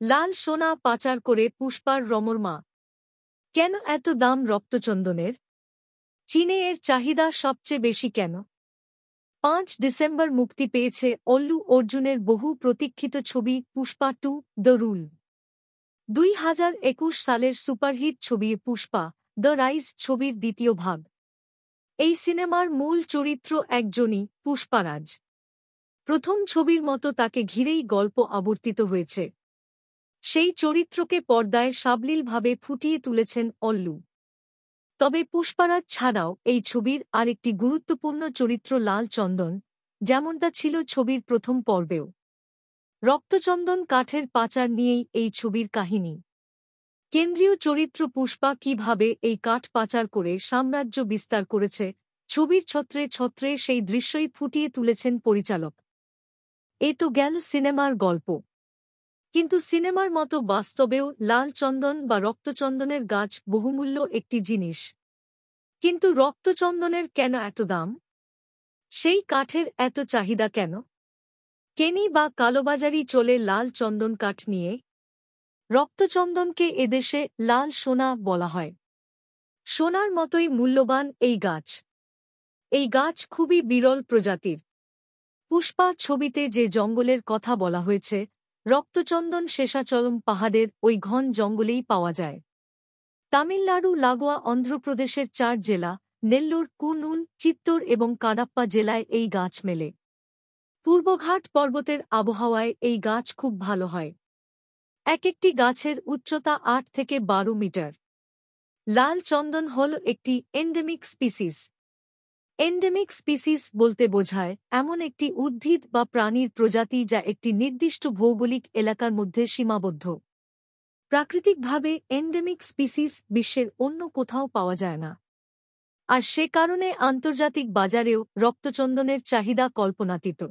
লাল সোনা পাচার করে পুষ্পার রমর মা। কেন এত দাম রক্তচন্দনের? চীনে এর চাহিদা সবচেয়ে বেশি কেন? ৫ ডিসেম্বর মুক্তি পেয়েছে অল্লু অর্জুনের বহু প্রতীক্ষিত ছবি পুষ্পা 2 দ্য রুল। ২০২১ সালের সুপারহিট ছবি পুষ্পা দ্য রাইজ ছবির দ্বিতীয় ভাগ। এই সিনেমার মূল চরিত্র একজনই, পুষ্পারাজ। প্রথম ছবির মতো তাকে ঘিরেই গল্প আবর্তিত হয়েছে। সেই চরিত্রকে পর্দায় সাবলীলভাবে ফুটিয়ে তুলেছেন অল্লু। তবে পুষ্পারাজ ছাড়াও এই ছবির আরেকটি গুরুত্বপূর্ণ চরিত্র লাল চন্দন, যেমনটা ছিল ছবির প্রথম পর্বেও। রক্তচন্দন কাঠের পাচার নিয়েই এই ছবির কাহিনী। কেন্দ্রীয় চরিত্র পুষ্পা কিভাবে এই কাঠ পাচার করে সাম্রাজ্য বিস্তার করেছে, ছবির ছত্রে ছত্রে সেই দৃশ্যই ফুটিয়ে তুলেছেন পরিচালক। এ তো গেল সিনেমার গল্প। কিন্তু সিনেমার মতো বাস্তবেও লাল চন্দন বা রক্তচন্দনের গাছ বহুমূল্য একটি জিনিস। কিন্তু রক্তচন্দনের কেন এত দাম? সেই কাঠের এত চাহিদা কেন? কেনি বা কালোবাজারি চলে লাল চন্দন কাঠ নিয়ে? রক্তচন্দনকে এদেশে লাল সোনা বলা হয়। সোনার মতোই মূল্যবান এই গাছ। এই গাছ খুবই বিরল প্রজাতির। পুষ্পা ছবিতে যে জঙ্গলের কথা বলা হয়েছে, রক্তচন্দন শেষাচলম পাহাড়ের ওই ঘন জঙ্গলেই পাওয়া যায়। তামিলনাড়ু লাগোয়া অন্ধ্রপ্রদেশের ৪ জেলা নেল্লোর, কুর্নুল, চিত্তোর এবং কাডাপ্পা জেলায় এই গাছ মেলে। পূর্বঘাট পর্বতের আবহাওয়ায় এই গাছ খুব ভালো হয়। এক-একটি গাছের উচ্চতা ৮ থেকে ১২ মিটার। লাল চন্দন হল একটি এন্ডেমিক স্পিসিস। এন্ডেমিক স্পিসিস বলতে বোঝায় এমন একটি উদ্ভিদ বা প্রাণীর প্রজাতি যা একটি নির্দিষ্ট ভৌগোলিক এলাকার মধ্যে সীমাবদ্ধ। প্রাকৃতিকভাবে এন্ডেমিক স্পিসিস বিশ্বের অন্য কোথাও পাওয়া যায় না। আর সে কারণে আন্তর্জাতিক বাজারেও রক্তচন্দনের চাহিদা কল্পনাতীত।